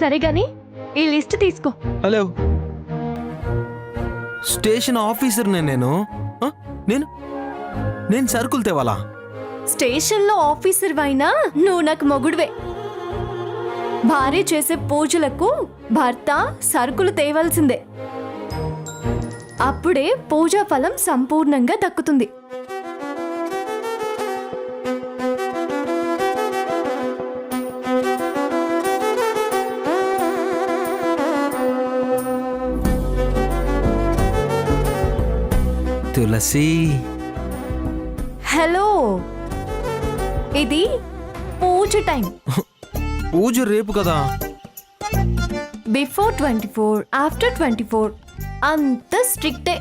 సరే గాని ఈ లిస్ట్ తీసుకో. హలో, స్టేషన్ ఆఫీసర్ నేను ఆ? నేను నేను సరుకులు తేవాలా? స్టేషన్లో ఆఫీసర్ అయినా నువ్వు నాకు మొగుడువే. భార్య చేసే పూజలకు భర్త సరుకులు తేవాల్సిందే. అప్పుడే పూజా ఫలం సంపూర్ణంగా దక్కుతుంది. తులసి, హలో, ఇది పూజ టైం. పూజ రేపు కదా. బిఫోర్ 24, ఆఫ్టర్ 24 అంత స్ట్రిక్టే.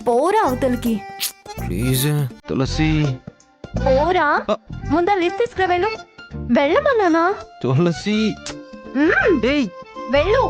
పోరా అవతలికి. ప్లీజ్ తులసి. పోరా, ముందా లిస్ట్ తీసుకురా. వెళ్ళు. వెళ్ళమన్నానా? తులసి ఏయ్, వెళ్ళు.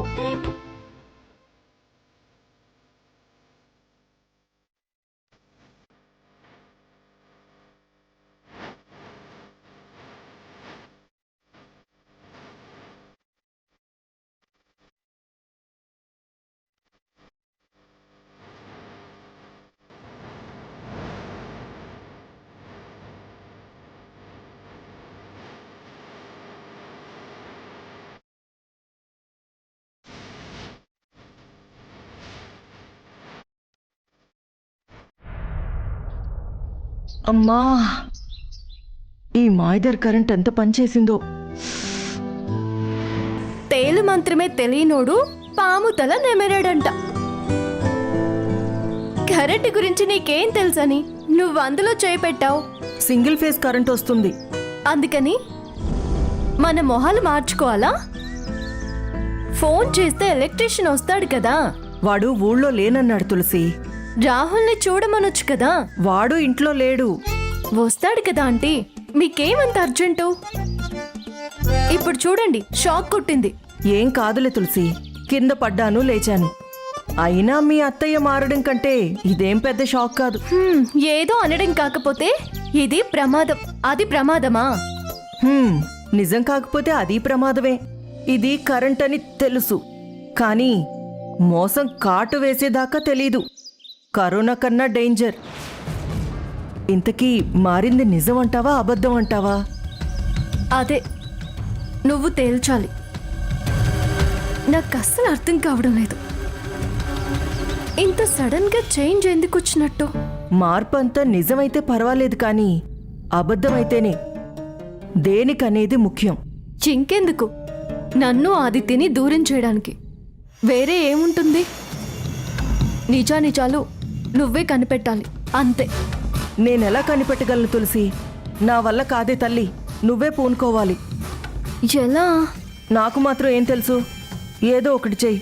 అమ్మా, ఈ మాయిదర్ కరెంట్ ఎంత పనిచేసిందో. తేలు మంత్రమే తెలియనోడు పాము తల నెమెరాడంట. కరెంట్ గురించి నీకేం తెలుసని నువ్వు అందులో చేయి పెట్టావు. సింగిల్ ఫేజ్ కరెంట్ వస్తుంది. అందుకని మన మొహాలు మార్చుకోవాలా? ఫోన్ చేస్తే ఎలక్ట్రీషియన్ వస్తాడు కదా. వాడు ఊళ్ళో లేనన్నాడు తులసి. రాహుల్ని చూడమనొచ్చు కదా. వాడు ఇంట్లో లేడు. వస్తాడు కదా ఆంటీ, మీకేమంత అర్జెంటు? ఇప్పుడు చూడండి, షాక్ కొట్టింది. ఏం కాదులే తులసి, కింద పడ్డాను, లేచాను. అయినా మీ అత్తయ్య మారడం కంటే ఇదేం పెద్ద షాక్ కాదు. ఏదో అనడం కాకపోతే ఇది ప్రమాదం. అది ప్రమాదమా? నిజం కాకపోతే అది ప్రమాదమే. ఇది కరెంట్ అని తెలుసు, కానీ మోసం కాటు వేసేదాకా తెలీదు. కరోనా కన్నా డేంజర్. ఇంతకీ మారింది నిజం అంటావా, అబద్ధం అంటావా? అదే నువ్వు తేల్చాలి. నాకు అస్సలు అర్థం కావడం లేదు. ఇంత సడన్ గా చేంజ్ ఎందుకు వచ్చినట్టు? మార్పు అంతా నిజమైతే పర్వాలేదు, కానీ అబద్ధమైతేనే. దేనికనేది ముఖ్యం. చింకెందుకు నన్ను ఆదిత్యని దూరం చేయడానికి? వేరే ఏముంటుంది? నిజానిజాలు నువ్వే కనిపెట్టాలి, అంతే. నేనెలా కనిపెట్టగలను తులసి? నా వల్ల కాదే తల్లి, నువ్వే పూనుకోవాలి. ఎలా? నాకు మాత్రం ఏం తెలుసు? ఏదో ఒకటి చెయ్యి.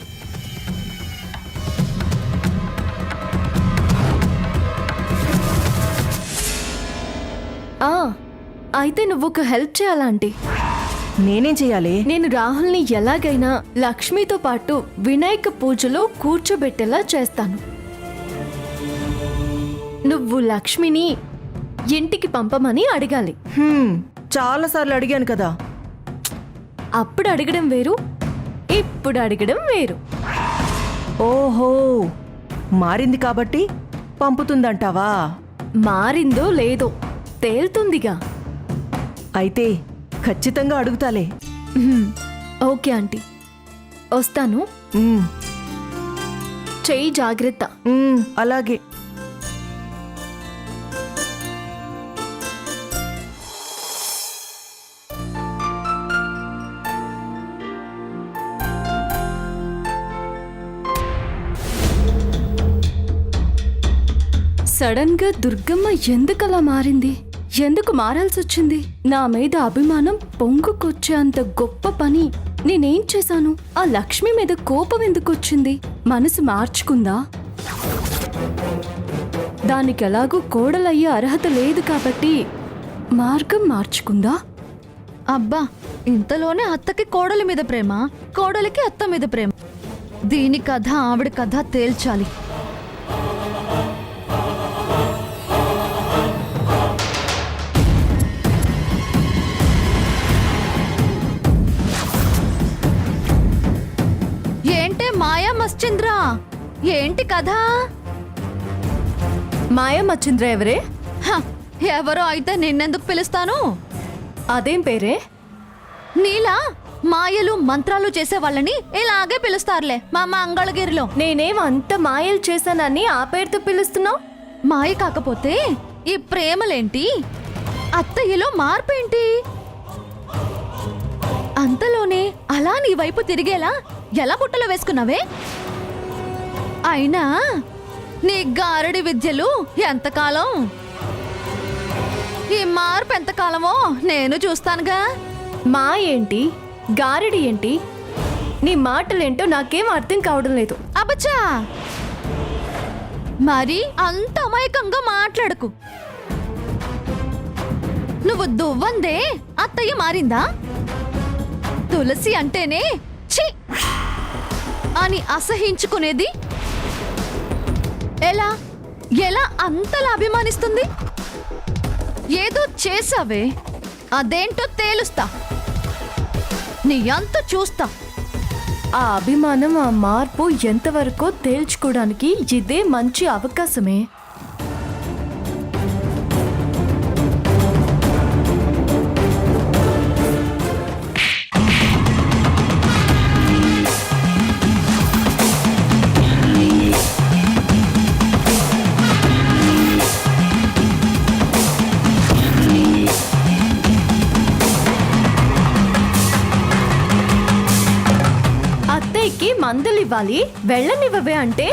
అయితే నువ్వు ఒక హెల్ప్ చేయాలంటే. నేనేం చెయ్యాలి? నేను రాహుల్ని ఎలాగైనా లక్ష్మితో పాటు వినాయక పూజలో కూర్చోబెట్టేలా చేస్తాను. నువ్వు లక్ష్మిని ఇంటికి పంపమని అడగాలి. చాలాసార్లు అడిగాను కదా. అప్పుడు అడగడం వేరు, ఇప్పుడు అడగడం వేరు. ఓహో, మారింది కాబట్టి పంపుతుందంటావా? మారిందో లేదో తేలుతుందిగా. అయితే ఖచ్చితంగా అడుగుతాలే. ఓకే ఆంటీ, వస్తాను. చెయ్యి జాగ్రత్త. అలాగే. సడన్ గా దుర్గమ్మ ఎందుకలా మారింది? ఎందుకు మారాల్సి వచ్చింది? నా మీద అభిమానం పొంగుకొచ్చే అంత గొప్ప పని నేనేం చేశాను? ఆ లక్ష్మి మీద కోపం ఎందుకు వచ్చింది? మనసు మార్చుకుందా? దానికి ఎలాగూ కోడలయ్యే అర్హత లేదు కాబట్టి మార్గం మార్చుకుందా? అబ్బా, ఇంతలోనే అత్తకి కోడలి మీద ప్రేమ, కోడలికి అత్త మీద ప్రేమ. దీని కథ ఆవిడ కథ తేల్చాలి. ఏంటి కథ? మాయా మచ్చింద్ర ఎవరే? హ, ఎవరో అయితే నిన్నెందుకు పిలుస్తాను? అదేం పేరే? నీలా మాయలు మంత్రాలు చేసే వాళ్ళని ఇలాగే పిలుస్తారులే మా మంగళగిరిలో. నేనేం అంత మాయలు చేశానని ఆ పేరుతో పిలుస్తున్నావు? మాయ కాకపోతే ఈ ప్రేమలేంటి, అత్తయ్యలో మార్పేంటి? అంతలోనే అలా నీ వైపు తిరిగేలా ఎలా బుట్టలో వేసుకున్నావే? అయినా నీ గారడి విద్యలు ఎంతకాలం? ఈ మార్పు ఎంతకాలమో నేను చూస్తానుగా. మా ఏంటి గారడి ఏంటి? నీ మాటలేంటో నాకేం అర్థం కావడం లేదు. అబచ్చా, మరి అంత అమాయకంగా మాట్లాడకు. నువ్వు దువ్వందే అత్తయ్య మారిందా? తులసి అంటేనే ఛీ అని అసహించుకునేది ఎలా ఎలా అంతలా అభిమానిస్తుంది? ఏదో చేసావే, అదేంటో తేలుస్తా, నీ అంత చూస్తా. ఆ అభిమానం, ఆ మార్పు ఎంతవరకో తేల్చుకోవడానికి ఇదే మంచి అవకాశమే. అత్తయ్యకి మందులివ్వాలి, వెళ్ళనివ్వవే అంటే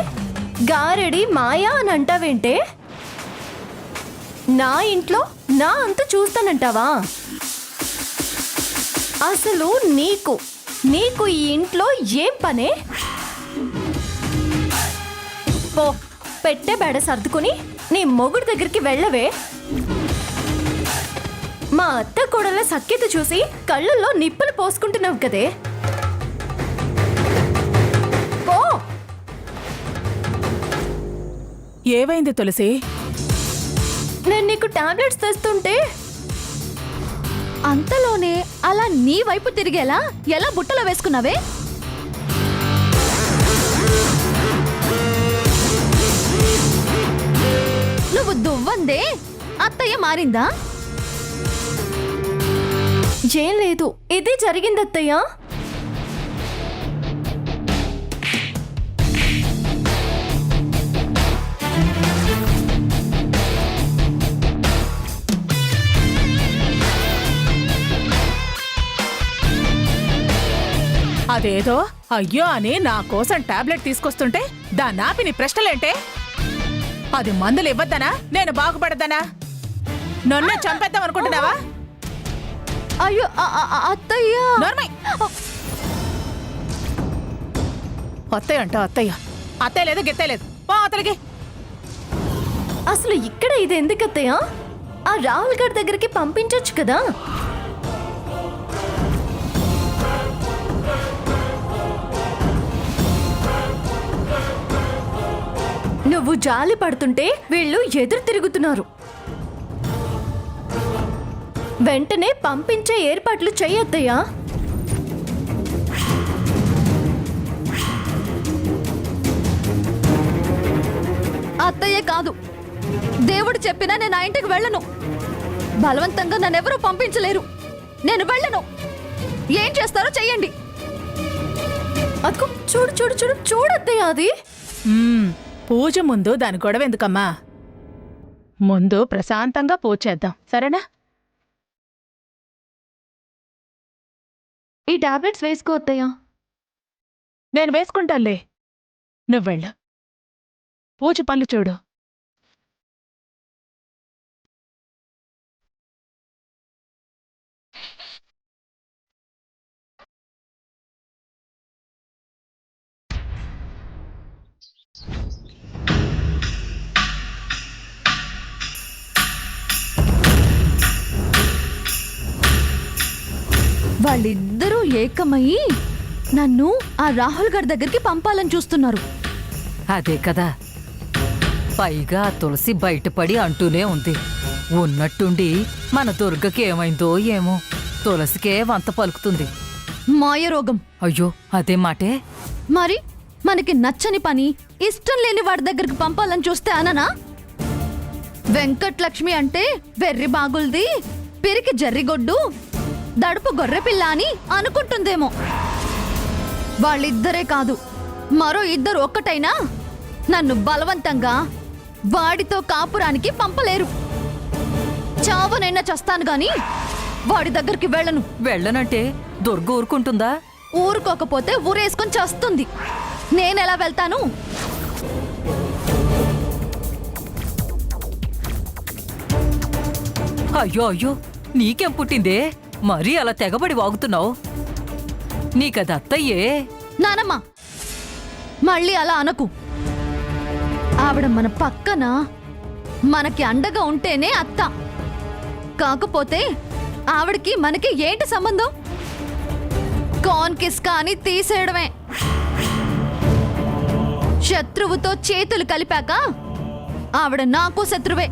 గారడి మాయా అని అంటావేంటే? నా ఇంట్లో నా అంత చూస్తానంటావా? అసలు నీకు నీకు ఈ ఇంట్లో ఏం పనే? పో, పెట్టే బెడ సర్దుకుని నీ మొగుడు దగ్గరికి వెళ్ళవే. మా అత్త కోడల సఖ్యత చూసి కళ్ళల్లో నిప్పులు పోసుకుంటున్నావు కదే. పో. ఏవైంది తులసి? నేను నీకు టాబ్లెట్స్ తెస్తుంటే అంతలోనే అలా నీ వైపు తిరిగేలా ఎలా బుట్టలో వేసుకున్నావే? నువ్వు దువ్వందే అత్తయ్య మారిందా? ఏం లేదు, ఇది జరిగింది అత్తయ్య. అదేదో అయ్యో అని నా కోసం టాబ్లెట్ తీసుకొస్తుంటే దాన్ని ఆపి నీ ప్రశ్నలేంటే? అది మందులు ఇవ్వద్దనా? నేను బాగుపడద్దనా? నన్ను చంపేద్దాం అనుకుంటున్నావా? అయ్యో అత్తయ్య. నోర్మై! అత్తయ్య అంట అత్తయ్య. అత్తయ్య లేదు గిత్తయ్య లేదు. పో అతలికి. అసలు ఇక్కడ ఇది ఎందుకు అత్తయ్య? ఆ రాహుల్ గారి దగ్గరికి పంపించొచ్చు కదా. నువ్వు జాలి పడుతుంటే వీళ్ళు ఎదురు తిరుగుతున్నారు. వెంటనే పంపించే ఏర్పాట్లు చెయ్యొద్దయ్యా. అత్తయ్య కాదు, దేవుడు చెప్పినా నేను ఆ ఇంటికి వెళ్ళను. బలవంతంగా నన్నెవరూ పంపించలేరు. నేను వెళ్ళను. ఏం చేస్తారో చెయ్యండి. అదిగో చూడు చూడు చూడు చూడద్దయ్యా అది. పూజ ముందు దాని గొడవ ఎందుకమ్మా? ముందు ప్రశాంతంగా పూజ చేద్దాం, సరేనా? ఈ టాబ్లెట్స్ వేసుకో అత్తయ్య. నేను వేసుకుంటానులే, నువ్వెళ్ళు. పూజ పనులు చూడు. వాళ్ళిద్దరూ ఏకమయ్యి నన్ను ఆ రాహుల్ గారి దగ్గరికి పంపాలని చూస్తున్నారు. అదే కదా, పైగా ఆ తులసి బయటపడి అంటూనే ఉంది. ఉన్నట్టుండి మన దుర్గకి ఏమైందో ఏమో, తులసికే వంత పలుకుతుంది. మాయ రోగం. అయ్యో అదే మాటే. మరి మనకి నచ్చని పని ఇష్టం లేని వాడి దగ్గరికి పంపాలని చూస్తే అననా? వెంకట్లక్ష్మి అంటే వెర్రి బాగుల్ది, పిరికి జర్రిగొడ్డు, దడుపు గొర్రెపిల్ల అని అనుకుంటుందేమో. వాళ్ళిద్దరే కాదు, మరో ఇద్దరు ఒక్కటైనా నన్ను బలవంతంగా వాడితో కాపురానికి పంపలేరు. చావనైనా చస్తాను గాని వాడి దగ్గరికి వెళ్ళను. వెళ్ళనంటే దుర్గ ఊరుకుంటుందా? ఊరుకోకపోతే ఊరేసుకొని చస్తుంది. నేనెలా వెళ్తాను? అయ్యో అయ్యో, నీకేం పుట్టిందే? మరీ అలా తెగబడి వాగుతున్నావు. నీకది అత్తయ్యే. నానమ్మ, మళ్ళీ అలా అనకు. ఆవిడ మన పక్కన మనకి అండగా ఉంటేనే అత్త. కాకపోతే ఆవిడకి మనకి ఏంటి సంబంధం? కాన్ కిస్కా అని తీసేయడమే. శత్రువుతో చేతులు కలిపాక ఆవిడ నాకు శత్రువే.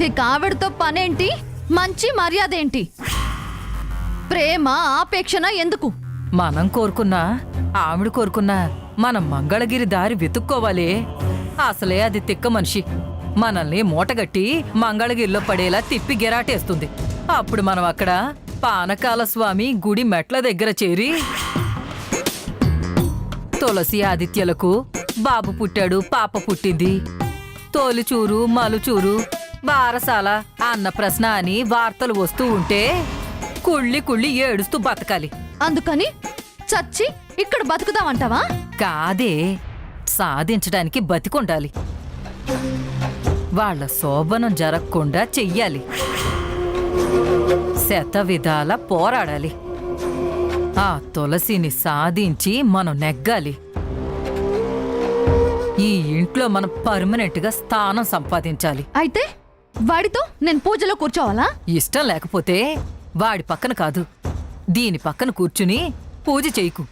ఇక ఆవిడతో పనేంటి? మంచి మర్యాద ఏంటి? ప్రేమ ఆపేక్షణ ఎందుకు? మనం కోరుకున్నా ఆవిడ కోరుకున్నా మనం మంగళగిరి దారి వెతుక్కోవాలి. అసలే అది తిక్క మనిషి. మనల్ని మూటగట్టి మంగళగిరిలో పడేలా తిప్పి గిరాటేస్తుంది. అప్పుడు మనం అక్కడ పానకాల స్వామి గుడి మెట్ల దగ్గర చేరి తులసి ఆదిత్యలకు బాబు పుట్టాడు, పాప పుట్టింది, తోలిచూరు మలుచూరు బారసాల అన్న ప్రశ్న అని వార్తలు వస్తూ ఉంటే కుళ్ళి కుళ్ళి ఏడుస్తూ బతకాలి. అందుకని చచ్చి ఇక్కడ బతుకుదామంటావా? కాదే, సాధించడానికి బతికుండాలి. వాళ్ళ శోభనం జరగకుండా చెయ్యాలి. శత విధాల పోరాడాలి. ఆ తులసిని సాధించి మనం నెగ్గాలి. ఈ ఇంట్లో మనం పర్మనెంట్ గా స్థానం సంపాదించాలి. అయితే వాడితో నేను పూజలో కూర్చోవాలా? ఇష్టం లేకపోతే వాడి పక్కన కాదు, దీని పక్కన కూర్చుని పూజ చేయకు.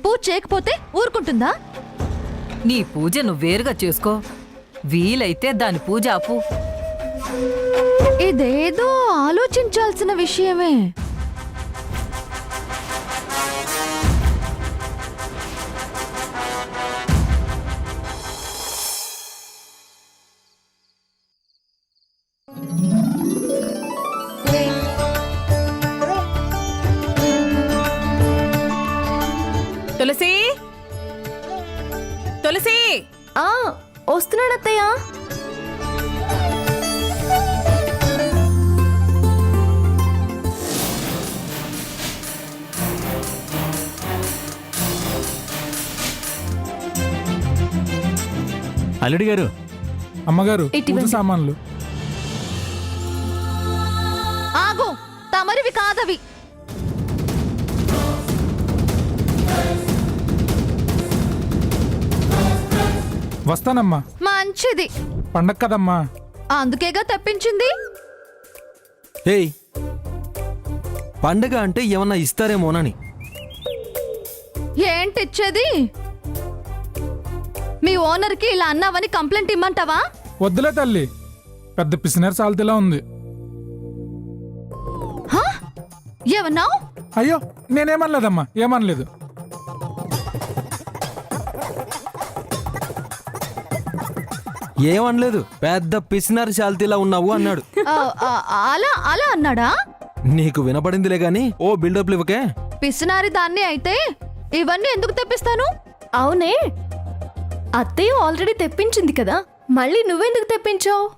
పూజ చేయకపోతే ఊరుకుంటుందా? నీ పూజ నువ్వేరుగా చేసుకో. వీలైతే దాని పూజ ఆపు. ఇదేదో ఆలోచించాల్సిన విషయమే. తులసి, తులసి, ఆ వస్తున్నాడు అత్తయ్య. అల్లుడి గారు, అమ్మగారు ఇటువంటి- పూజ సామాన్లు. ఆగు, తమరివి కాదవి. వస్తానమ్మా, మంచిది, పండగ కదమ్మా. అందుకేగా తెప్పించింది. ఏయ్, పండగ అంటే ఏమన్నా ఇస్తారేమోనని. ఏంటిచ్చేది? మీ ఓనర్కి ఇలా అన్నావని కంప్లైంట్ ఇమ్మంటావా? వద్దులే తల్లి, పెద్ద పిసినర్ సాల్తీలా ఉంది. హా? ఏమన్నావ్? అయ్యో, నేనేమనలేదమ్మా, ఏమనలేదు. ఏమనలేదు, పెద్ద పిసినారి శాల్తీలా ఉన్నావు అన్నాడు. ఆ, ఆ, అలా అలా అన్నాడా? నీకు వినపడిందిలే గాని ఓ బిల్డప్లు ఇవ్వకే. పిసినారి దాన్ని అయితే ఇవన్నీ ఎందుకు తెప్పిస్తాను? అవునే, అత్తయ్య ఆల్రెడీ తెప్పించింది కదా, మళ్ళీ నువ్వెందుకు తెప్పించావు?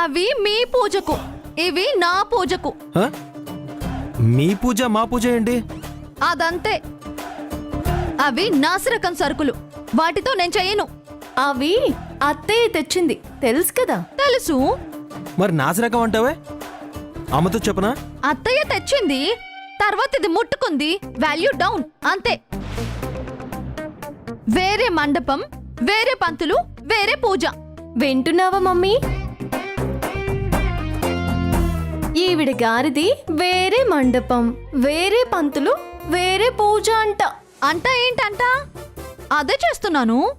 అవి మీ పూజకు, ఇవి నా పూజకు. హ? మీ పూజ మా పూజ ఏంటి? అదంతే. అవి నాసిరకం సరుకులు, వాటితో నేను చెయ్యను. అవి అత్తయ్య తెచ్చింది, తెలుసు కదా. తెలుసు. మరి నాసిరకం అంటావే? అమ్మతో చెప్పనా? అత్తయ్య తెచ్చింది, తర్వాత ఇది ముట్టుకుంది, వాల్యూ డౌన్, అంతే. వేరే మండపం, వేరే పంతులు, వేరే పూజ. వింటున్నావా మమ్మీ? ఈవిడ గారిది వేరే మండపం, వేరే పంతులు, వేరే పూజ అంట. అంట ఏంటంట? అదే చేస్తున్నాను.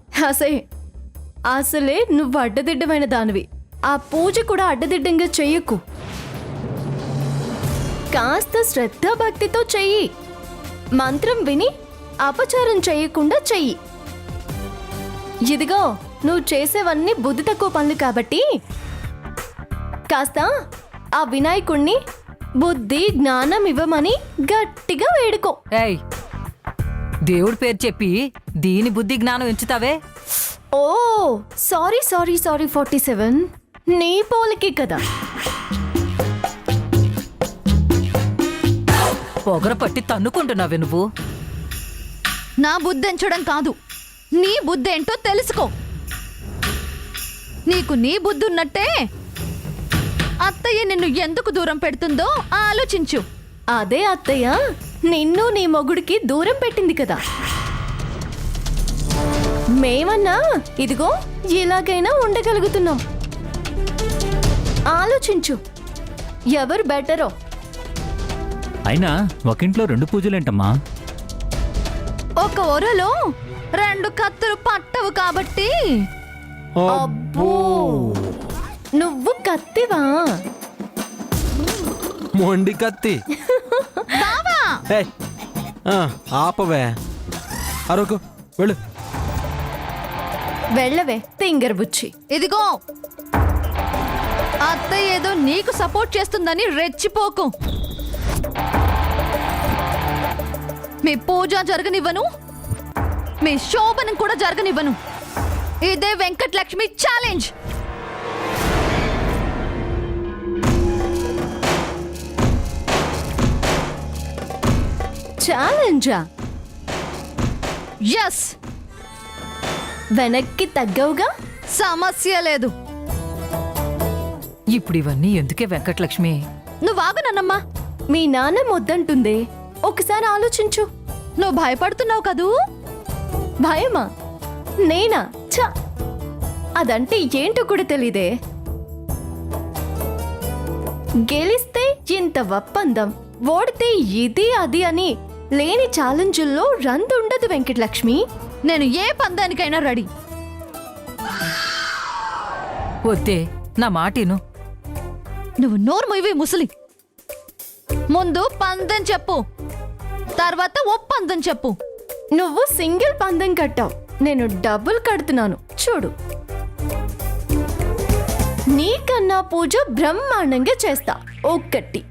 అసలే నువ్వు అడ్డదిడ్డమైన దానివి. ఆ పూజ కూడా అడ్డదిడ్డంగా చెయ్యకు. కాస్త శ్రద్ధ భక్తితో చెయ్యి. మంత్రం విని అపచారం చేయకుండా చెయ్యి. ఇదిగో నువ్వు చేసేవన్నీ బుద్ధి తక్కువ పనులు కాబట్టి కాస్త ఆ వినాయకుణ్ణి బుద్ధి జ్ఞానం ఇవ్వమని గట్టిగా వేడుకో. ఏయ్, దేవుడి పేరు చెప్పి దీని బుద్ధి జ్ఞానం ఎంచుతావే? ఓ సారీ సారీ సారీ 47, నీ పోలికి కదా. పొగర పట్టి తన్నుకుంటున్నావే నువ్వు. నా బుద్ధెంచడం కాదు, నీ బుద్ధేంటో తెలుసుకో. నీకు నీ బుద్ధి ఉన్నట్టే అత్తయ్య నిన్ను ఎందుకు దూరం పెడుతుందో ఆలోచించు. అదే అత్తయ్య నిన్ను నీ మొగుడికి దూరం పెట్టింది కదా. మేమన్నా ఇదిగో ఇలాగైనా ఉండగలుగుతున్నాం. ఆలోచించు ఎవరు బెటరో. అయినా ఒకింట్లో 2 పూజలేంటమ్మా? ఒక ఒరలో 2 కత్తులు పట్టవు కాబట్టి. అబ్బో నువ్వు కత్తివా? మొండి కత్తి. బావా ఏయ్, ఆపవే. అరొక వెళ్ళు. వెళ్ళవే తింగర్ బుచ్చి. ఇదిగో అత్తయ్య ఏదో నీకు సపోర్ట్ చేస్తుందని రెచ్చిపోకు. మీ పూజ జరగనివ్వను, మీ శోభనం కూడా జరగనివ్వను. ఇదే వెంకటలక్ష్మి ఛాలెంజ్. ఛాలెంజా? ఎస్, వెనక్కి తగ్గవుగా. సమస్య లేదు. ఇప్పుడు ఇవన్నీ ఎందుకే వెంకటలక్ష్మి? నువ్వు ఆగు నన్నమ్మా. మీ నాన్న వద్దంటుందే, ఒకసారి ఆలోచించు. నువ్వు భయపడుతున్నావు కదూ. భయమా? నేనా? ఛ, అదంటే ఏంటో కూడా తెలీదే. గెలిస్తే ఇంత ఒప్పందం, ఓడితే ఇది అది అని లేని ఛాలెంజుల్లో రందుండదు వెంకటలక్ష్మి. నేను ఏ పందానికైనా రెడీ. వద్దే, నా మాటిను. నువ్వు నోరు మొయ్యి ముసలి. ముందు పందెం చెప్పు, తర్వాత ఒప్పందం చెప్పు. నువ్వు సింగిల్ పందెం కట్టావు, నేను డబుల్ కడుతున్నాను చూడు. నీకన్నా పూజ బ్రహ్మాండంగా చేస్తా. 1,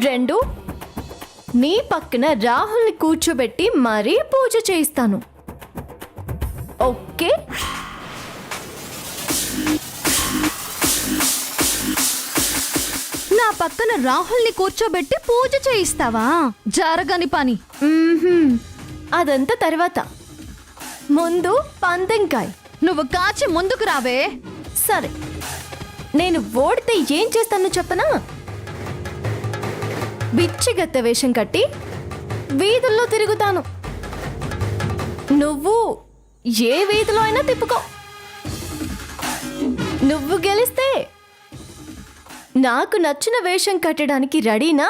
2, నీ పక్కన రాహుల్ని కూర్చోబెట్టి మరీ పూజ చేయిస్తాను. ఓకే? నా పక్కన రాహుల్ని కూర్చోబెట్టి పూజ చేయిస్తావా? జరగని పని. మ్మ్హ్మ్. అదంతా తర్వాత. ముందు పందెంకాయ్. నువ్వు కాచి ముందుకు రావే. సరే, నేను ఓడితే ఏం చేస్తాను చెప్పనా? బిచ్చిగత్త వేషం కట్టి వీధుల్లో తిరుగుతాను. నువ్వు ఏ వీధిలో అయినా తిప్పుకో. నువ్వు గెలిస్తే నాకు నచ్చిన వేషం కట్టడానికి రెడీనా?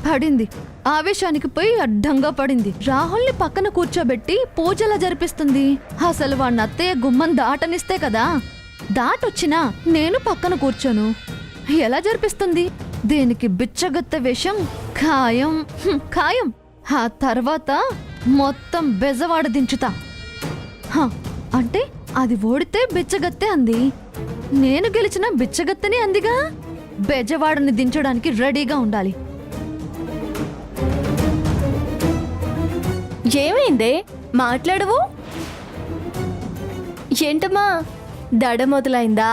పడింది. ఆవేశానికి పోయి అడ్డంగా పడింది. రాహుల్ని పక్కన కూర్చోబెట్టి పూజలా జరిపిస్తుంది. అసలు వాడిని అత్తయ్య గుమ్మం దాటనిస్తే కదా. దాటొచ్చినా నేను పక్కన కూర్చోను. ఎలా జరిపిస్తుంది? దీనికి బిచ్చగత్త వేషం ఖాయం. ఖాయం. ఆ తర్వాత మొత్తం బెజవాడ దించుతా. అంటే అది ఓడితే బిచ్చగత్తే అంది, నేను గెలిచిన బిచ్చగత్తని అందిగా. బెజవాడని దించడానికి రెడీగా ఉండాలి. ఏమైందే మాట్లాడవు? ఏంటమ్మా దడ మొదలైందా?